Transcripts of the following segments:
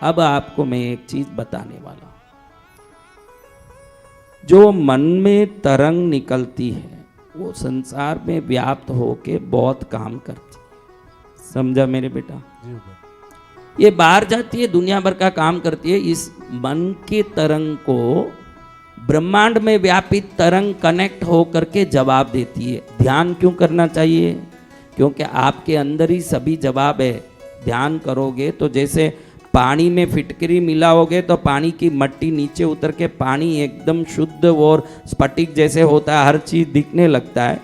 अब आपको मैं एक चीज बताने वाला हूं। जो मन में तरंग निकलती है वो संसार में व्याप्त होके बहुत काम करती है। समझा मेरे बेटा? ये बाहर जाती है, दुनिया भर का काम करती है। इस मन के तरंग को ब्रह्मांड में व्यापित तरंग कनेक्ट होकर के जवाब देती है। ध्यान क्यों करना चाहिए? क्योंकि आपके अंदर ही सभी जवाब है। ध्यान करोगे तो जैसे पानी में फिटकरी मिलाओगे तो पानी की मट्टी नीचे उतर के पानी एकदम शुद्ध और स्फटिक जैसे होता है, हर चीज दिखने लगता है।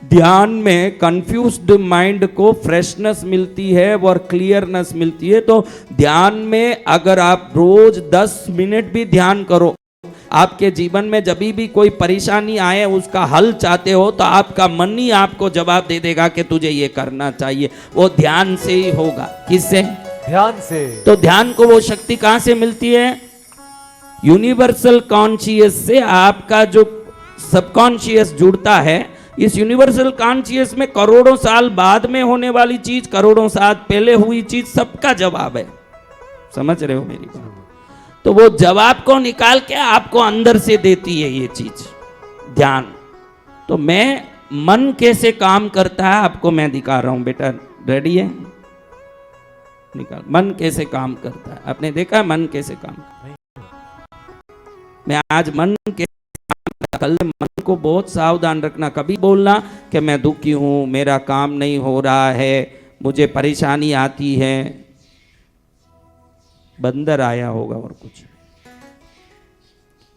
ध्यान में कंफ्यूज्ड माइंड को फ्रेशनेस मिलती है और क्लियरनेस मिलती है। तो ध्यान में अगर आप रोज 10 मिनट भी ध्यान करो, आपके जीवन में जब भी कोई परेशानी आए, उसका हल चाहते हो, तो आपका मन ही आपको जवाब दे देगा कि तुझे ये करना चाहिए। वो ध्यान से ही होगा। किससे? ध्यान से। तो ध्यान को वो शक्ति कहां से मिलती है? यूनिवर्सल कॉन्शियस से आपका जो सबकॉन्शियस जुड़ता है। इस यूनिवर्सल कॉन्शियस में करोड़ों साल बाद में होने वाली चीज, करोड़ों साल पहले हुई चीज, सबका जवाब है। समझ रहे हो मेरी बात? तो वो जवाब को निकाल के आपको अंदर से देती है ये चीज, ध्यान। तो मैं मन कैसे काम करता है आपको मैं दिखा रहा हूं। बेटा रेडी है? निकाल। मन कैसे काम करता है आपने देखा? मन कैसे काम करता है? मैं आज मन के कल मन को बहुत सावधान रखना। कभी बोलना कि मैं दुखी हूं, मेरा काम नहीं हो रहा है, मुझे परेशानी आती है। बंदर आया होगा और कुछ।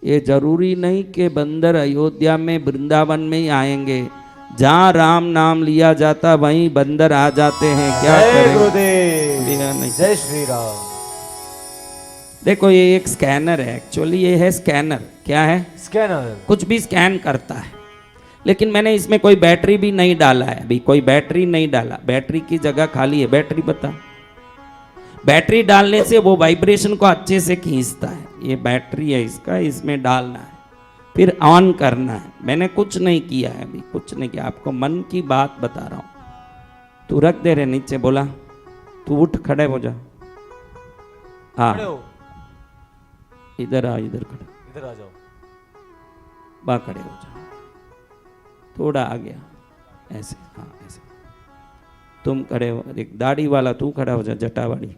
ये जरूरी नहीं कि बंदर अयोध्या में वृंदावन में ही आएंगे। जहां राम नाम लिया जाता वहीं बंदर आ जाते हैं। क्या करें? जय श्री राम। देखो ये एक स्कैनर है। एक्चुअली ये है स्कैनर। क्या है? स्कैनर। कुछ भी स्कैन करता है। लेकिन मैंने इसमें कोई बैटरी भी नहीं डाला है। अभी कोई बैटरी नहीं डाला। बैटरी की जगह खाली है। बैटरी बता। बैटरी डालने से वो वाइब्रेशन को अच्छे से खींचता है। ये बैटरी है इसका, इसमें डालना है, फिर ऑन करना है। मैंने कुछ नहीं किया है अभी, कुछ नहीं किया। आपको मन की बात बता रहा हूं। तू रख दे रे नीचे। बोला तू उठ, खड़े हो जा। हाँ इधर आ, इधर खड़े, इधर आ जाओ। बा खड़े हो जा, थोड़ा आ गया ऐसे। हाँ ऐसे तुम खड़े हो। एक दाढ़ी वाला तू खड़ा हो जा, जटावाड़ी।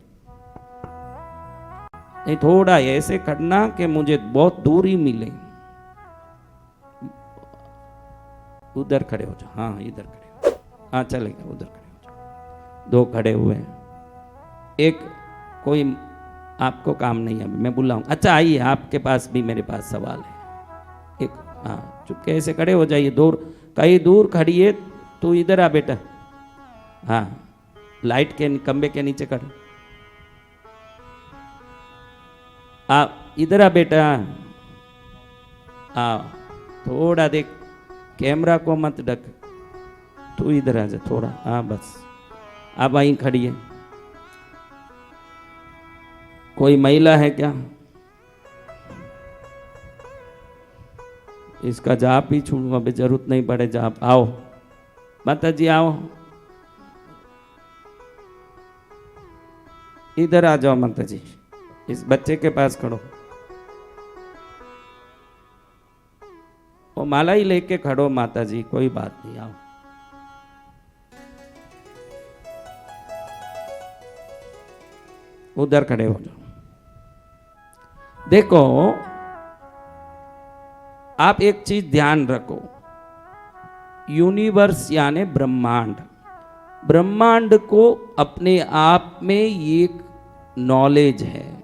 नहीं थोड़ा ऐसे खड़ना कि मुझे बहुत दूरी मिले। उधर खड़े हो जा। हाँ इधर खड़े हो। हाँ चलेगा, उधर खड़े हो जा। दो खड़े हुए हैं। एक कोई आपको काम नहीं है अभी, मैं बुलाऊं। अच्छा आइए, आपके पास भी मेरे पास सवाल है एक। हाँ चुपके ऐसे खड़े हो जाइए। दूर, कहीं दूर खड़िए। तू इधर आ बेटा। हाँ लाइट के खंबे के नीचे खड़े। आप इधर आ बेटा। हाँ थोड़ा देख, कैमरा को मत ढक। तू इधर आ जा थोड़ा। हाँ बस आप वहीं खड़ी है। कोई महिला है क्या? इसका जाप ही छूटूंगा, अभी जरूरत नहीं पड़े जाप। आओ माता जी आओ, इधर आ जाओ माता जी। इस बच्चे के पास खड़ो। वो माला ही लेके खड़ो माता जी, कोई बात नहीं। आओ उधर खड़े हो जाओ। देखो आप एक चीज ध्यान रखो। यूनिवर्स यानी ब्रह्मांड, ब्रह्मांड को अपने आप में एक नॉलेज है।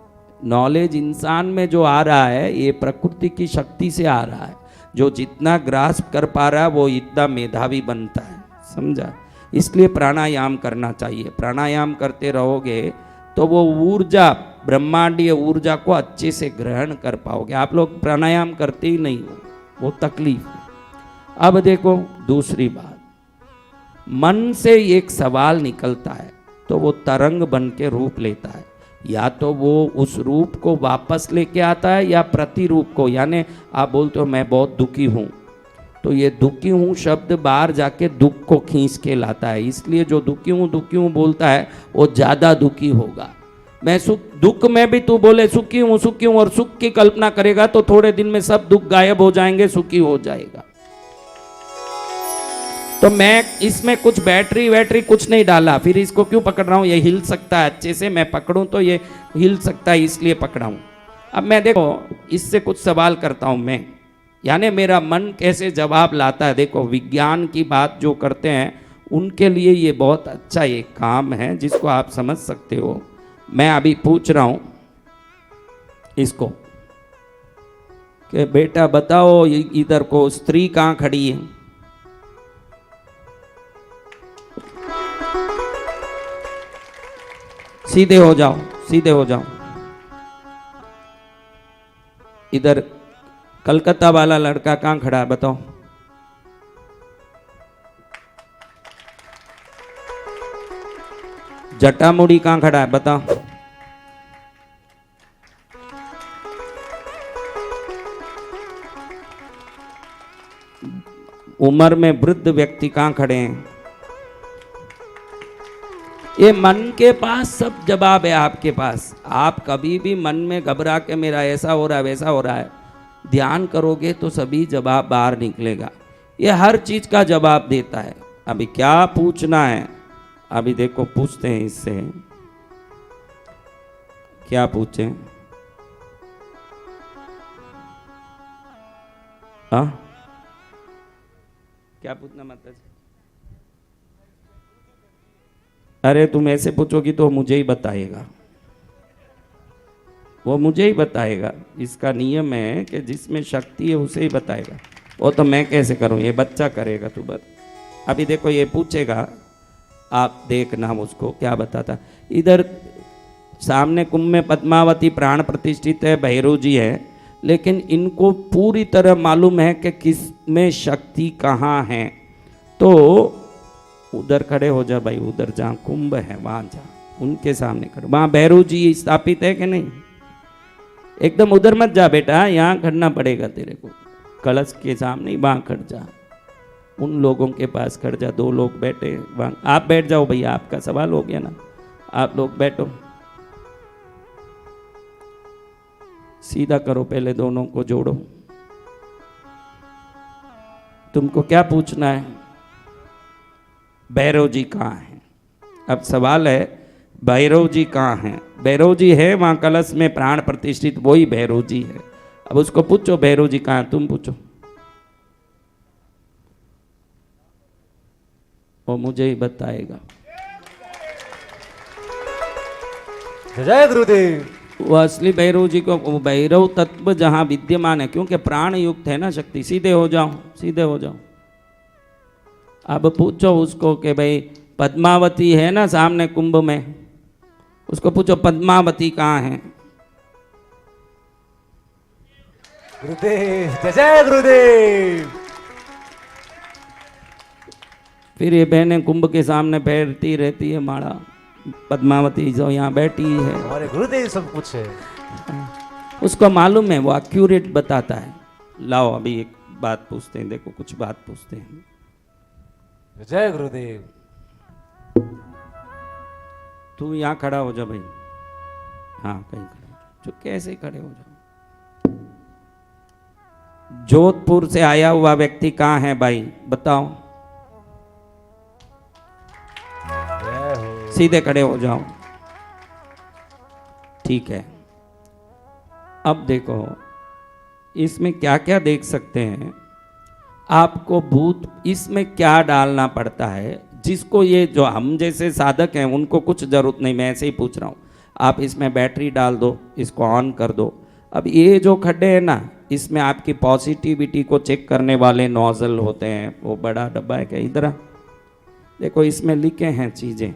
नॉलेज इंसान में जो आ रहा है ये प्रकृति की शक्ति से आ रहा है। जो जितना ग्रास्प कर पा रहा है वो इतना मेधावी बनता है। समझा? इसलिए प्राणायाम करना चाहिए। प्राणायाम करते रहोगे तो वो ऊर्जा, ब्रह्मांडीय ऊर्जा को अच्छे से ग्रहण कर पाओगे। आप लोग प्राणायाम करते ही नहीं हो, वो तकलीफ है। अब देखो दूसरी बात, मन से एक सवाल निकलता है तो वो तरंग बन के रूप लेता है। या तो वो उस रूप को वापस लेके आता है या प्रतिरूप को। यानी आप बोलते हो मैं बहुत दुखी हूँ, तो ये दुखी हूँ शब्द बाहर जाके दुख को खींच के लाता है। इसलिए जो दुखी हूँ बोलता है वो ज़्यादा दुखी होगा। मैं सुख दुख में भी तू बोले सुखी हूं और सुख की कल्पना करेगा तो थोड़े दिन में सब दुख गायब हो जाएंगे, सुखी हो जाएगा। तो मैं इसमें कुछ बैटरी कुछ नहीं डाला, फिर इसको क्यों पकड़ रहा हूं? ये हिल सकता है अच्छे से, मैं पकड़ूं तो ये हिल सकता है, इसलिए पकड़ा हूं। अब मैं देखो इससे कुछ सवाल करता हूं मैं, यानी मेरा मन कैसे जवाब लाता है। देखो विज्ञान की बात जो करते हैं उनके लिए ये बहुत अच्छा एक काम है जिसको आप समझ सकते हो। मैं अभी पूछ रहा हूं इसको कि बेटा बताओ इधर को स्त्री कहां खड़ी है? सीधे हो जाओ, सीधे हो जाओ। इधर कलकत्ता वाला लड़का कहां खड़ा है बताओ? जटामुड़ी कहां खड़ा है बताओ? उम्र में वृद्ध व्यक्ति कहां खड़े हैं? ये मन के पास सब जवाब है आपके पास। आप कभी भी मन में घबरा के मेरा ऐसा हो रहा है वैसा हो रहा है, ध्यान करोगे तो सभी जवाब बाहर निकलेगा। ये हर चीज का जवाब देता है। अभी क्या पूछना है? अभी देखो पूछते हैं इससे, क्या पूछें? हाँ क्या पूछना मतलब? अरे तुम ऐसे पूछोगी तो मुझे ही बताएगा, वो मुझे ही बताएगा। इसका नियम है कि जिसमें शक्ति है उसे ही बताएगा। वो तो मैं कैसे करूं, ये बच्चा करेगा। तू बत अभी देखो ये पूछेगा, आप देखना उसको क्या बताता। इधर सामने कुंभ में पद्मावती प्राण प्रतिष्ठित है, भैरव जी है, लेकिन इनको पूरी तरह मालूम है कि किस में शक्ति कहाँ है। तो उधर खड़े हो जा भाई, उधर जहाँ कुंभ है वहां जा, उनके सामने खड़े। वहां भैरव जी स्थापित है कि नहीं? एकदम उधर मत जा बेटा, यहाँ खड़ना पड़ेगा तेरे को, कलश के सामने वहां खड़ जा। उन लोगों के पास खड़ जा, दो लोग बैठे वहां। आप बैठ जाओ भैया, आपका सवाल हो गया ना, आप लोग बैठो। सीधा करो, पहले दोनों को जोड़ो। तुमको क्या पूछना है? भैरव जी कहाँ हैं? अब सवाल है भैरव जी कहाँ हैं? भैरव जी है वहां कलश में प्राण प्रतिष्ठित, वही भैरव जी है। अब उसको पूछो भैरव जी कहाँ? तुम पूछो, वो मुझे ही बताएगा। जय गुरुदेव। वो असली भैरव जी को, भैरव तत्व जहां विद्यमान है, क्योंकि प्राण युक्त है ना शक्ति। सीधे हो जाओ, सीधे हो जाओ। अब पूछो उसको कि भाई पद्मावती है ना सामने कुंभ में, उसको पूछो पद्मावती कहाँ है? गुरुदेव जय गुरुदेव। फिर ये बहनें कुंभ के सामने बैठती रहती है, माड़ा पद्मावती जो यहाँ बैठी है। हमारे गुरुदेव सब कुछ है, उसको मालूम है, वो एक्यूरेट बताता है। लाओ अभी एक बात पूछते हैं, देखो कुछ बात पूछते हैं। जय गुरुदेव। तू यहाँ खड़ा हो जा भाई, हाँ कहीं खड़े हो जा, जो कैसे खड़े हो जाओ। जोधपुर से आया हुआ व्यक्ति कहाँ है भाई बताओ? सीधे खड़े हो जाओ, ठीक है। अब देखो इसमें क्या क्या देख सकते हैं। आपको भूत इसमें क्या डालना पड़ता है, जिसको ये जो हम जैसे साधक हैं उनको कुछ जरूरत नहीं, मैं ऐसे ही पूछ रहा हूँ। आप इसमें बैटरी डाल दो, इसको ऑन कर दो। अब ये जो खड्डे हैं ना, इसमें आपकी पॉजिटिविटी को चेक करने वाले नोजल होते हैं। वो बड़ा डब्बा है क्या? इधर देखो, इसमें लिखे हैं चीज़ें।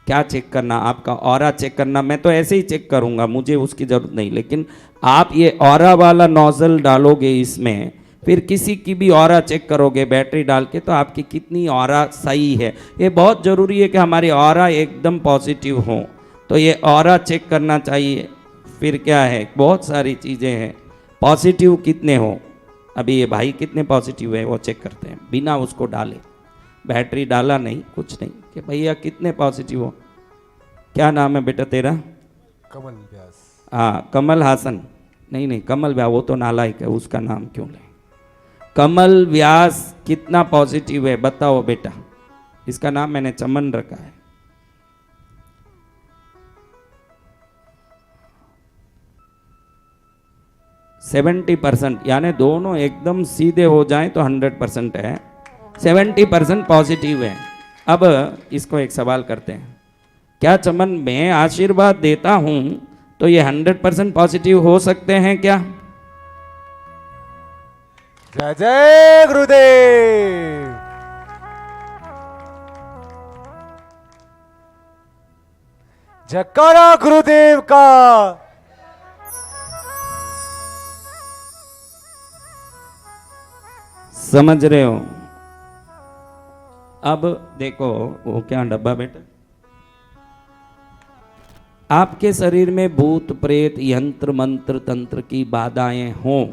क्या चेक करना? आपका ऑरा चेक करना। मैं तो ऐसे ही चेक करूँगा, मुझे उसकी ज़रूरत नहीं, लेकिन आप ये ऑरा वाला नोजल डालोगे इसमें, फिर किसी की भी ऑरा चेक करोगे बैटरी डाल के, तो आपकी कितनी ऑरा सही है। ये बहुत ज़रूरी है कि हमारी ऑरा एकदम पॉजिटिव हो, तो ये ऑरा चेक करना चाहिए। फिर क्या है, बहुत सारी चीज़ें हैं। पॉजिटिव कितने हो, अभी ये भाई कितने पॉजिटिव है वो चेक करते हैं, बिना उसको डाले। बैटरी डाला नहीं, कुछ नहीं, कि भैया कितने पॉजिटिव हो। क्या नाम है बेटा तेरा? कमल व्यास। हाँ कमल हासन, नहीं नहीं कमल व्यास वो तो नालायक है, उसका नाम क्यों ले। कमल व्यास कितना पॉजिटिव है बताओ बेटा, इसका नाम मैंने चमन रखा है। %70 यानी दोनों एकदम सीधे हो जाएं तो 100% है, 70% पॉजिटिव है। अब इसको एक सवाल करते हैं, क्या चमन मैं आशीर्वाद देता हूं तो ये 100% पॉजिटिव हो सकते हैं क्या? जय जय गुरुदेव। जयकारा गुरुदेव का। समझ रहे हो? अब देखो वो क्या डब्बा बेटा, आपके शरीर में भूत प्रेत यंत्र मंत्र तंत्र की बाधाएं हों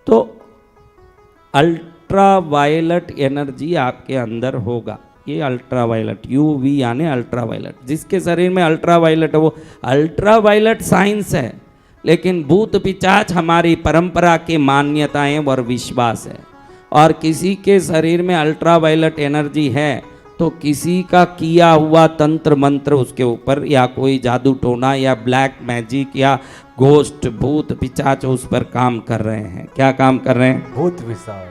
तो अल्ट्रा वायलट एनर्जी आपके अंदर होगा। ये अल्ट्रा वायलट यूवी यानी अल्ट्रा वायलट, जिसके शरीर में अल्ट्रा वायलट है वो अल्ट्रा वायलट साइंस है, लेकिन भूत पिचाच हमारी परंपरा की मान्यताएं और विश्वास है। और किसी के शरीर में अल्ट्रा वायलट एनर्जी है तो किसी का किया हुआ तंत्र मंत्र उसके ऊपर, या कोई जादू टोना या ब्लैक मैजिक या घोस्ट भूत पिचाच उस पर काम कर रहे हैं। क्या काम कर रहे हैं? भूत पिशाच।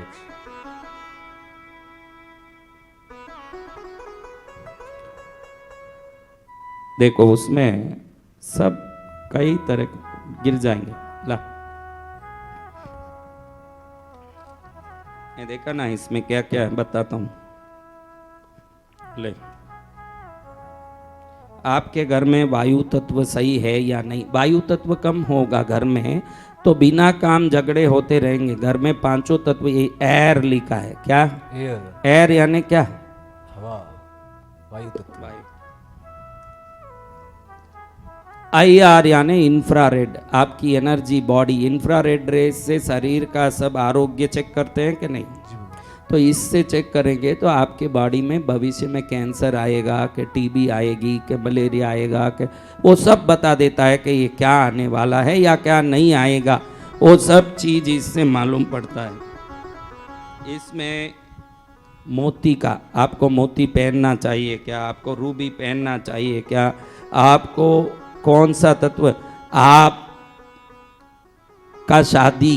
देखो उसमें सब कई तरह गिर जाएंगे। ला ये देखा ना, इसमें क्या क्या है बताता हूं। ले आपके घर में वायु तत्व सही है या नहीं? वायु तत्व कम होगा घर में तो बिना काम झगड़े होते रहेंगे। घर में 5 तत्व, ये एयर लिखा है। क्या एयर? एयर यानी क्या? हवा, वायु तत्व। IR यानी इंफ्रारेड, आपकी एनर्जी बॉडी इंफ्रारेड रेस से शरीर का सब आरोग्य चेक करते हैं कि नहीं? तो इससे चेक करेंगे तो आपके बॉडी में भविष्य में कैंसर आएगा कि टीबी आएगी कि मलेरिया आएगा कि वो सब बता देता है कि ये क्या आने वाला है या क्या नहीं आएगा, वो सब चीज़ इससे मालूम पड़ता है। इसमें मोती का, आपको मोती पहनना चाहिए क्या? आपको रूबी पहनना चाहिए क्या? आपको कौन सा तत्व, आप का शादी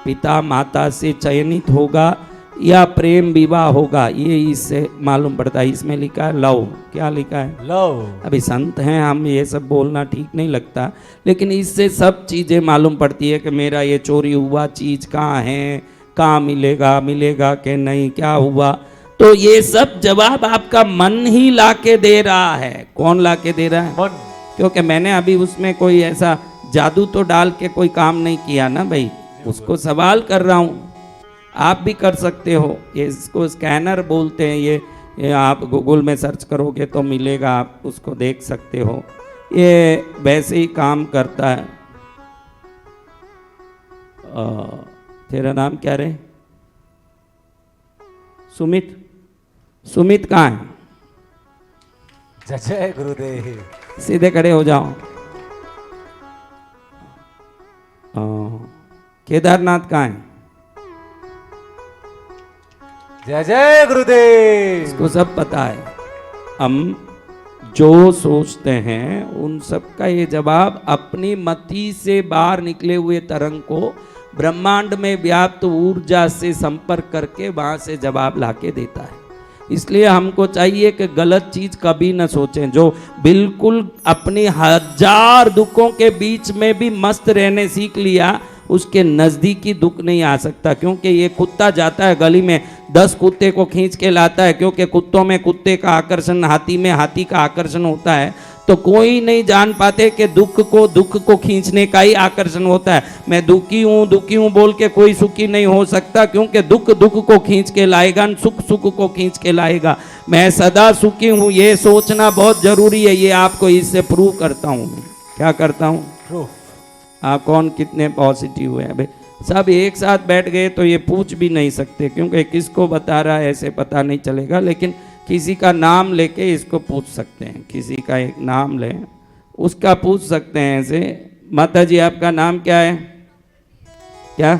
पिता माता से चयनित होगा या प्रेम विवाह होगा, ये इससे मालूम पड़ता है। इसमें लिखा है लव। क्या लिखा है? लव। अभी संत हैं हम, ये सब बोलना ठीक नहीं लगता, लेकिन इससे सब चीज़ें मालूम पड़ती है कि मेरा ये चोरी हुआ चीज़ कहाँ है, कहाँ मिलेगा, मिलेगा कि नहीं, क्या हुआ। तो ये सब जवाब आपका मन ही ला के दे रहा है। कौन ला के दे रहा है? मन। क्योंकि मैंने अभी उसमें कोई ऐसा जादू तो डाल के कोई काम नहीं किया ना भाई, उसको सवाल कर रहा हूँ। आप भी कर सकते हो, ये इसको स्कैनर बोलते हैं। ये आप गूगल में सर्च करोगे तो मिलेगा, आप उसको देख सकते हो। ये वैसे ही काम करता है। तेरा नाम क्या रे? सुमित। सुमित कहाँ है? जय जय गुरुदेव। सीधे खड़े हो जाओ। केदारनाथ कहाँ है? जय जय गुरुदेव। इसको सब पता है। हम जो सोचते हैं उन सब का ये जवाब अपनी मति से बाहर निकले हुए तरंग को ब्रह्मांड में व्याप्त ऊर्जा से संपर्क करके वहां से जवाब लाके देता है। इसलिए हमको चाहिए कि गलत चीज कभी न सोचें। जो बिल्कुल अपनी 1000 दुखों के बीच में भी मस्त रहने सीख लिया, उसके नज़दीकी दुख नहीं आ सकता। क्योंकि ये कुत्ता जाता है गली में 10 कुत्ते को खींच के लाता है, क्योंकि कुत्तों में कुत्ते का आकर्षण, हाथी में हाथी का आकर्षण होता है। तो कोई नहीं जान पाते कि दुख को खींचने का ही आकर्षण होता है। मैं दुखी हूँ बोल के कोई सुखी नहीं हो सकता, क्योंकि दुख को खींच के लाएगा, सुख को खींच के लाएगा। मैं सदा सुखी हूँ, ये सोचना बहुत जरूरी है। ये आपको इससे प्रूव करता हूँ। क्या करता हूँ? प्रूफ। आप कौन कितने पॉजिटिव है? अबे सब एक साथ बैठ गए तो ये पूछ भी नहीं सकते, क्योंकि किसको बता रहा है ऐसे पता नहीं चलेगा। लेकिन किसी का नाम लेके इसको पूछ सकते हैं। किसी का एक नाम लें, उसका पूछ सकते हैं ऐसे। माता जी आपका नाम क्या है? क्या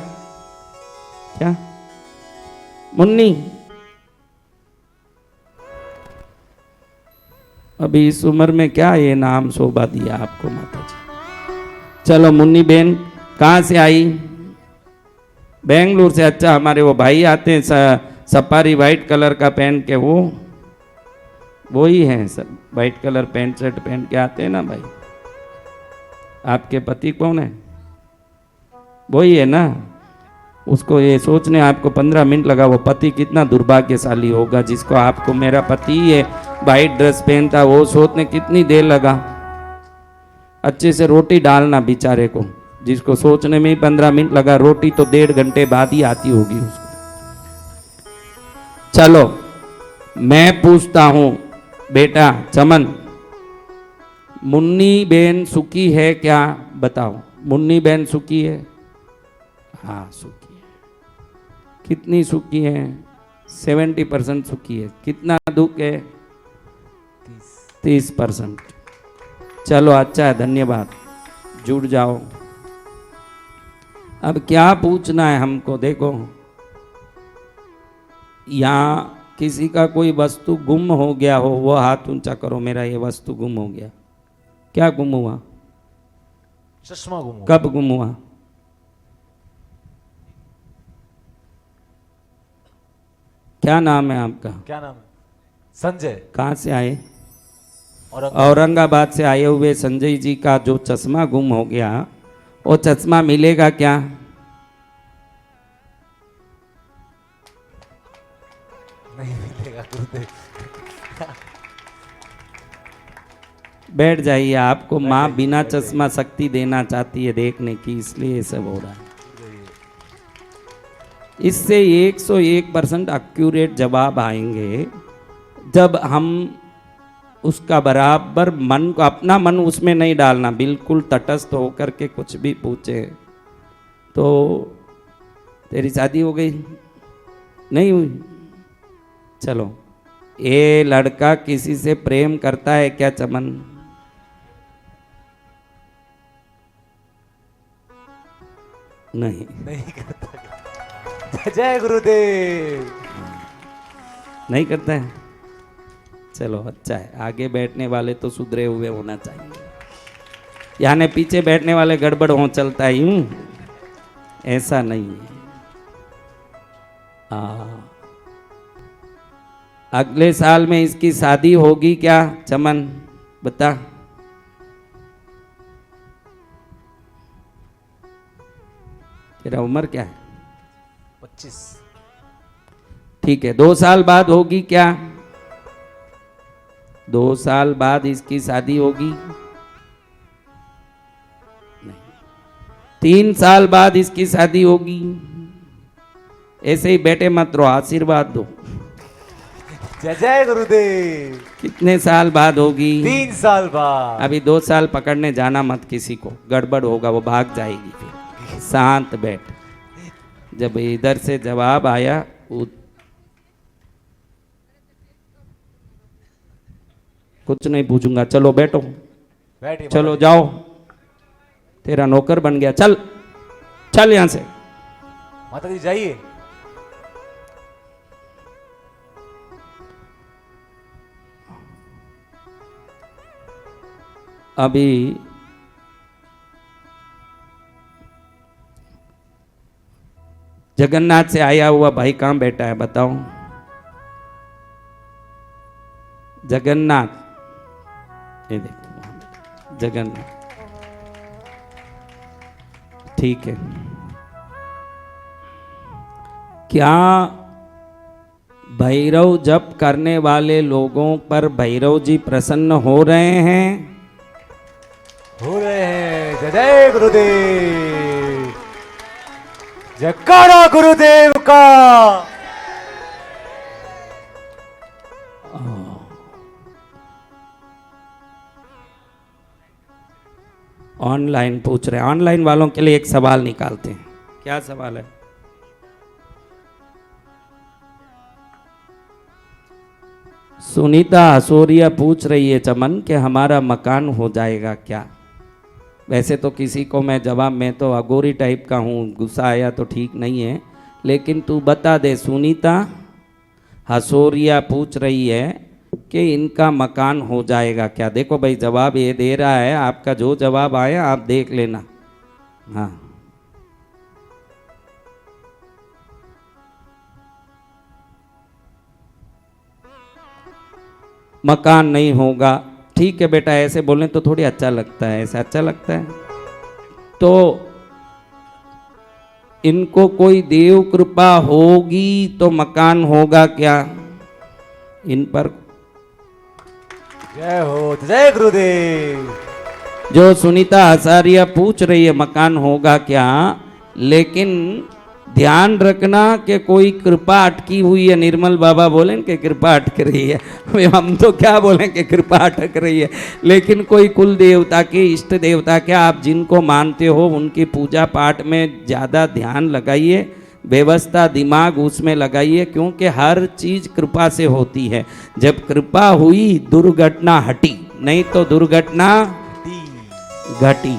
क्या? मुन्नी। अभी इस उम्र में क्या ये नाम शोभा दिया आपको माता जी। चलो मुन्नी बहन कहाँ से आई? बेंगलुरु से। अच्छा, हमारे वो भाई आते हैं सफारी वाइट कलर का पहन के, वो ही हैं सब, वाइट कलर पैंट शर्ट पहन के आते हैं ना भाई। आपके पति कौन है? वही है ना। उसको ये सोचने आपको 15 मिनट लगा, वो पति कितना दुर्भाग्यशाली होगा जिसको आपको मेरा पति है वाइट ड्रेस पहनता, वो सोचने कितनी देर लगा अच्छे से रोटी डालना बेचारे को, जिसको सोचने में ही 15 मिनट लगा, रोटी तो 1.5 घंटे बाद ही आती होगी उसको। चलो मैं पूछता हूं बेटा चमन, मुन्नी बहन सुखी है क्या? बताओ, मुन्नी बहन सुखी है? हाँ सुखी है। कितनी सुखी है? 70% सुखी है। कितना दुख है? 30%। चलो अच्छा है, धन्यवाद, जुड़ जाओ। अब क्या पूछना है हमको? देखो, यहाँ किसी का कोई वस्तु गुम हो गया हो, वो हाथ ऊंचा करो, मेरा ये वस्तु गुम हो गया। क्या गुम हुआ? चश्मा गुम हुआ। कब गुम हुआ? क्या नाम है आपका? क्या नाम है? संजय। कहाँ से आए? औरंगाबाद। औरंगाबाद से आए हुए संजय जी का जो चश्मा गुम हो गया, वो चश्मा मिलेगा क्या? नहीं मिलेगा गुरुदेव। बैठ जाइए, आपको बैठ माँ जाइए, बिना बैठ चश्मा शक्ति देना चाहती है देखने की, इसलिए ये सब हो रहा है। इससे 101% एक्यूरेट जवाब आएंगे जब हम उसका बराबर मन को, अपना मन उसमें नहीं डालना, बिल्कुल तटस्थ होकर के कुछ भी पूछे। तो तेरी शादी हो गई? नहीं हुई? चलो, ये लड़का किसी से प्रेम करता है क्या चमन? नहीं। नहीं करता। जय गुरुदेव। नहीं करता है? चलो अच्छा है, आगे बैठने वाले तो सुधरे हुए होना चाहिए, यानी पीछे बैठने वाले गड़बड़ हो, चलता है यूं, ऐसा नहीं है। अगले साल में इसकी शादी होगी क्या चमन? बता। तेरा उम्र क्या है? 25। ठीक है, 2 साल बाद होगी क्या? 2 साल बाद इसकी शादी होगी? नहीं। 3 साल बाद इसकी शादी होगी? ऐसे ही बैठे मत रहो, आशीर्वाद दो। जय जय गुरुदेव। कितने साल बाद होगी? 3 साल बाद। अभी 2 साल पकड़ने जाना मत किसी को, गड़बड़ होगा, वो भाग जाएगी फिर। शांत बैठ। जब इधर से जवाब आया, कुछ नहीं पूछूंगा, चलो बैठो। बैठिए। चलो जाओ, तेरा नौकर बन गया, चल चल यहां से। माता जी जाइए। अभी जगन्नाथ से आया हुआ भाई कहां बैठा है बताओ? जगन्नाथ, ये देखो जगन्नाथ, ठीक है। क्या भैरव जप करने वाले लोगों पर भैरव जी प्रसन्न हो रहे हैं? हो रहे हैं। जय जय गुरुदेव। जयकारा गुरुदेव का। ऑनलाइन पूछ रहे हैं, ऑनलाइन वालों के लिए एक सवाल निकालते हैं। क्या सवाल है? सुनीता हसोरिया पूछ रही है चमन कि हमारा मकान हो जाएगा क्या। वैसे तो किसी को मैं जवाब, मैं तो अगोरी टाइप का हूँ, गुस्सा आया तो ठीक नहीं है, लेकिन तू बता दे। सुनीता हसोरिया पूछ रही है कि इनका मकान हो जाएगा क्या। देखो भाई जवाब ये दे रहा है, आपका जो जवाब आया आप देख लेना। हाँ मकान नहीं होगा, ठीक है बेटा, ऐसे बोलने तो थोड़ी अच्छा लगता है, ऐसा अच्छा लगता है। तो इनको कोई देव कृपा होगी तो मकान होगा क्या इन पर। जय हो, जय गुरुदेव। जो सुनीता हसारिया पूछ रही है मकान होगा क्या, लेकिन ध्यान रखना कि कोई कृपा अटकी हुई है। निर्मल बाबा बोले कि कृपा अटक रही है, हम तो क्या बोलें कि कृपा अटक रही है, लेकिन कोई कुल देवता के, इष्ट देवता के, आप जिनको मानते हो उनकी पूजा पाठ में ज़्यादा ध्यान लगाइए, व्यवस्था दिमाग उसमें लगाइए, क्योंकि हर चीज़ कृपा से होती है। जब कृपा हुई दुर्घटना हटी, नहीं तो दुर्घटना घटी।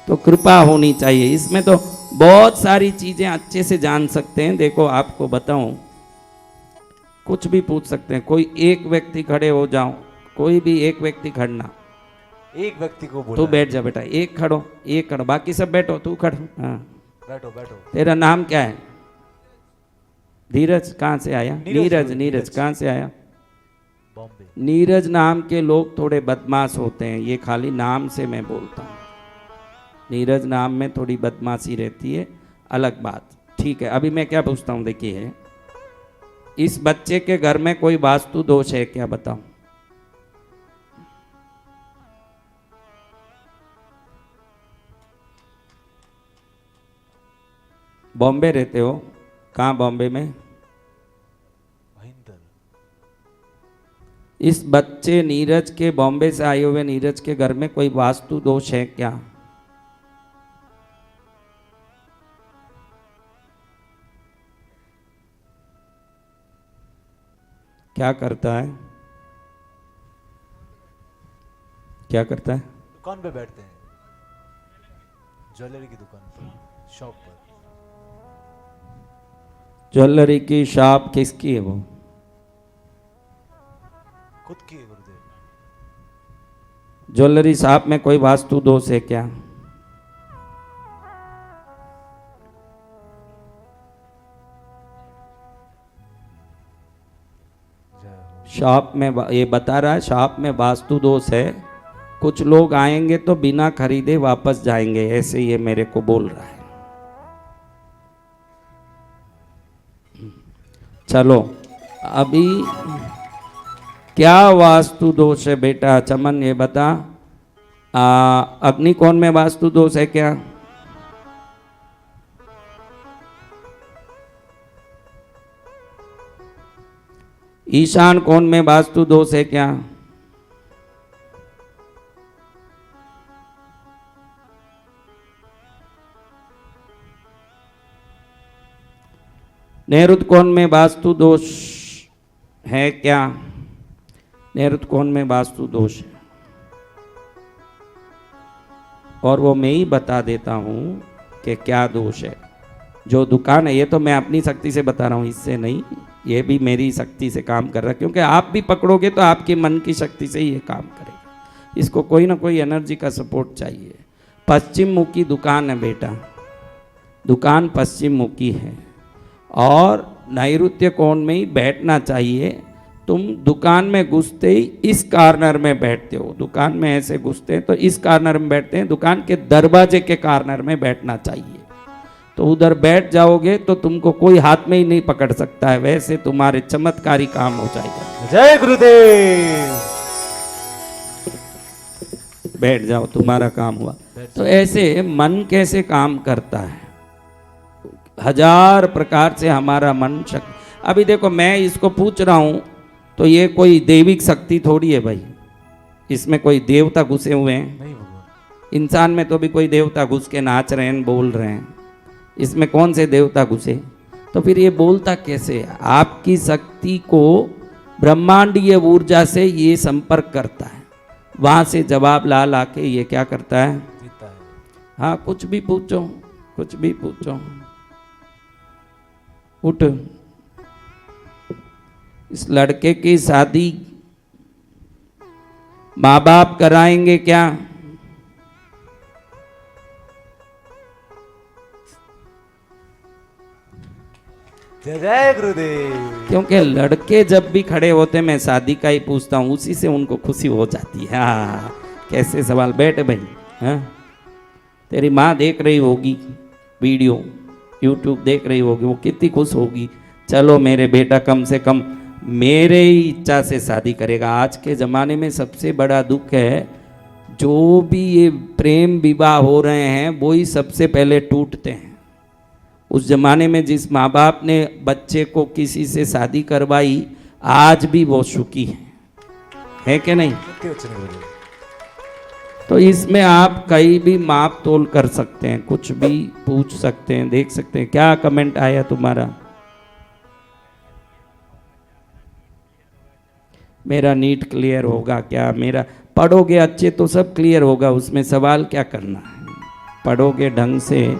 तो कृपा होनी चाहिए। इसमें तो बहुत सारी चीजें अच्छे से जान सकते हैं। देखो आपको बताऊं, कुछ भी पूछ सकते हैं। कोई एक व्यक्ति खड़े हो जाओ, कोई भी एक व्यक्ति खड़ना, एक व्यक्ति को बोला तू बैठ जा बेटा, एक खड़ो, एक खड़ो, बाकी सब बैठो, तू खड़ो। हाँ बैठो बैठो। तेरा नाम क्या है। धीरज कहाँ से आया। नीरज। नीरज नीरज। कहाँ से आया। बॉम्बे। नीरज नाम के लोग थोड़े बदमाश होते हैं, ये खाली नाम से मैं बोलता हूँ। नीरज नाम में थोड़ी बदमाशी रहती है, अलग बात। ठीक है, अभी मैं क्या पूछता हूँ, देखिए इस बच्चे के घर में कोई वास्तु दोष है क्या, बताओ। बॉम्बे रहते हो, कहाँ बॉम्बे में। महेंद्र। इस बच्चे नीरज के, बॉम्बे से आए हुए नीरज के घर में कोई वास्तु दोष है क्या। क्या करता है, क्या करता है। दुकान पे बैठते हैं, ज्वेलरी की दुकान पर, शॉप पर। ज्वेलरी की शॉप किसकी है वो। खुद की है गुरुदेव। ज्वेलरी शॉप में कोई वास्तु दोष है क्या। शॉप में ये बता रहा है, शॉप में वास्तु दोष है। कुछ लोग आएंगे तो बिना खरीदे वापस जाएंगे, ऐसे ये मेरे को बोल रहा है। चलो अभी क्या वास्तु दोष है बेटा, चमन ये बता। अग्निकोण में वास्तु दोष है क्या। ईशान कोण में वास्तु दोष है क्या। नैऋत्य कोण में वास्तु दोष है क्या। नैऋत्य कोण में वास्तु दोष है, और वो मैं ही बता देता हूं कि क्या दोष है। जो दुकान है, ये तो मैं अपनी शक्ति से बता रहा हूं, इससे नहीं, ये भी मेरी शक्ति से काम कर रहा है, क्योंकि आप भी पकड़ोगे तो आपके मन की शक्ति से ही ये काम करेगा। इसको कोई ना कोई एनर्जी का सपोर्ट चाहिए। पश्चिम मुखी दुकान है बेटा, दुकान पश्चिम मुखी है, और नैऋत्य कोण में ही बैठना चाहिए। तुम दुकान में घुसते ही इस कॉर्नर में बैठते हो, दुकान में ऐसे घुसते हैं तो इस कॉर्नर में बैठते हैं, दुकान के दरवाजे के कॉर्नर में बैठना चाहिए। तो उधर बैठ जाओगे तो तुमको कोई हाथ में ही नहीं पकड़ सकता है, वैसे तुम्हारे चमत्कारी काम हो जाएगा। जय गुरुदेव। बैठ जाओ, तुम्हारा काम हुआ। तो ऐसे मन कैसे काम करता है, हजार प्रकार से हमारा मन शक्ति। अभी देखो मैं इसको पूछ रहा हूं तो ये कोई देविक शक्ति थोड़ी है भाई, इसमें कोई देवता घुसे हुए हैं नहीं भगवान। इंसान में, तो भी कोई देवता घुस के नाच रहे हैं, बोल रहे हैं, इसमें कौन से देवता घुसे। तो फिर ये बोलता कैसे है। आपकी शक्ति को ब्रह्मांडीय ऊर्जा से ये संपर्क करता है, वहां से जवाब ला ला के ये क्या करता है, जीता है। हाँ कुछ भी पूछो, कुछ भी पूछो। उठ, इस लड़के की शादी माँ बाप कराएंगे क्या? जय जय गुरुदेव। क्योंकि लड़के जब भी खड़े होते मैं शादी का ही पूछता हूँ, उसी से उनको खुशी हो जाती है। हाँ कैसे सवाल, बैठ भाई। हाँ तेरी माँ देख रही होगी वीडियो, यूट्यूब देख रही होगी, वो कितनी खुश होगी। चलो मेरे बेटा कम से कम मेरे ही इच्छा से शादी करेगा। आज के ज़माने में सबसे बड़ा दुख है, जो भी ये प्रेम विवाह हो रहे हैं वो ही सबसे पहले टूटते हैं। उस जमाने में जिस माँ बाप ने बच्चे को किसी से शादी करवाई, आज भी वो सुखी है कि नहीं? तो इसमें आप कहीं भी माप तोल कर सकते हैं, कुछ भी पूछ सकते हैं, देख सकते हैं। क्या कमेंट आया तुम्हारा? मेरा नीट क्लियर होगा क्या? मेरा पढ़ोगे अच्छे तो सब क्लियर होगा, उसमें सवाल क्या करना है। पढ़ोगे ढंग से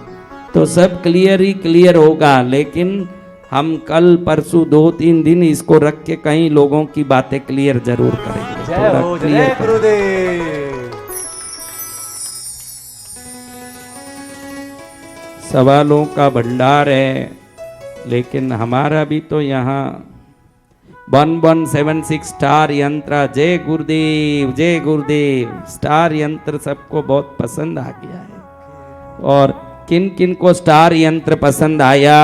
तो सब क्लियर ही क्लियर होगा। लेकिन हम कल परसों 2-3 दिन इसको रख के कई लोगों की बातें क्लियर जरूर करेंगे। जय हो जय गुरुदेव। सवालों का भंडार है, लेकिन हमारा भी तो यहाँ 1176 स्टार यंत्र, जय गुरुदेव जय गुरुदेव। स्टार यंत्र सबको बहुत पसंद आ गया है। और किन किन को स्टार यंत्र पसंद आया?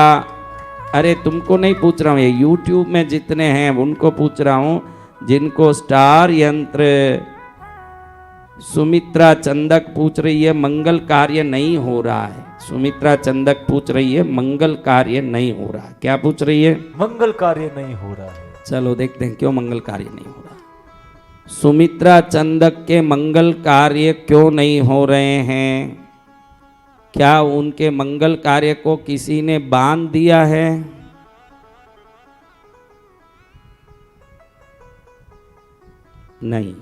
अरे तुमको नहीं पूछ रहा हूँ, ये यूट्यूब में जितने हैं उनको पूछ रहा हूँ जिनको स्टार यंत्र। सुमित्रा चंदक पूछ रही है मंगल कार्य नहीं हो रहा है। सुमित्रा चंदक पूछ रही है मंगल कार्य नहीं हो रहा। क्या पूछ रही है? मंगल कार्य नहीं हो रहा है। चलो देखते हैं क्यों मंगल कार्य नहीं हो रहा। सुमित्रा चंदक के मंगल कार्य क्यों नहीं हो रहे हैं? क्या उनके मंगल कार्य को किसी ने बांध दिया है? नहीं।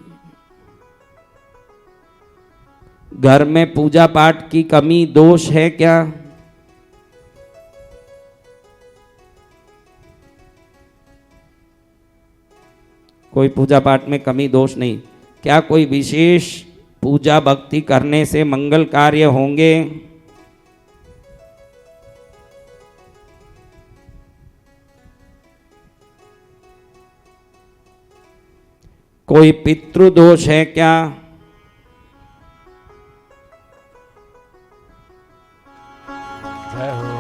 घर में पूजा पाठ की कमी दोष है क्या? कोई पूजा पाठ में कमी दोष नहीं। क्या कोई विशेष पूजा भक्ति करने से मंगल कार्य होंगे? कोई पितृदोष है क्या? जय हो।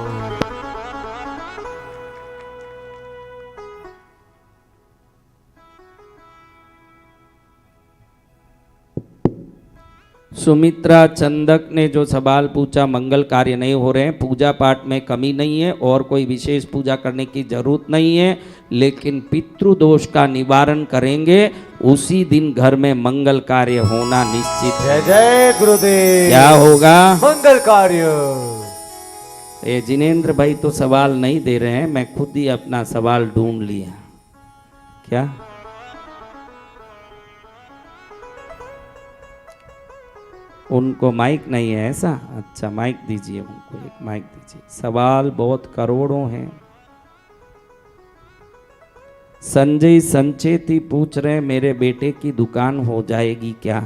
सुमित्रा चंदक ने जो सवाल पूछा, मंगल कार्य नहीं हो रहे हैं, पूजा पाठ में कमी नहीं है और कोई विशेष पूजा करने की जरूरत नहीं है, लेकिन पितृदोष का निवारण करेंगे उसी दिन घर में मंगल कार्य होना निश्चित है। जय जय गुरुदेव। क्या होगा? मंगल कार्य। ये जिनेंद्र भाई तो सवाल नहीं दे रहे हैं, मैं खुद ही अपना सवाल ढूंढ लिया। क्या? उनको माइक नहीं है ऐसा? अच्छा माइक दीजिए उनको, एक माइक दीजिए। सवाल बहुत करोड़ों हैं। संजय संचेती पूछ रहे हैं मेरे बेटे की दुकान हो जाएगी क्या?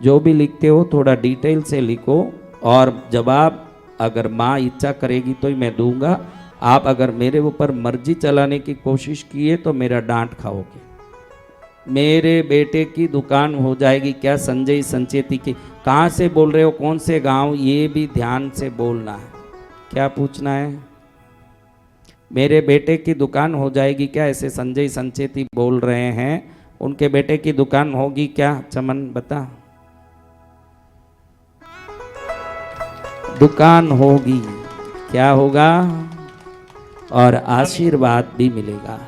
जो भी लिखते हो थोड़ा डिटेल से लिखो, और जवाब अगर माँ इच्छा करेगी तो ही मैं दूंगा। आप अगर मेरे ऊपर मर्जी चलाने की कोशिश किए तो मेरा डांट खाओगे। मेरे बेटे की दुकान हो जाएगी क्या? संजय संचेती की। कहाँ से बोल रहे हो, कौन से गांव, ये भी ध्यान से बोलना है। क्या पूछना है? मेरे बेटे की दुकान हो जाएगी क्या, ऐसे संजय संचेती बोल रहे हैं। उनके बेटे की दुकान होगी क्या? चमन बता। दुकान होगी। क्या होगा? और आशीर्वाद भी मिलेगा।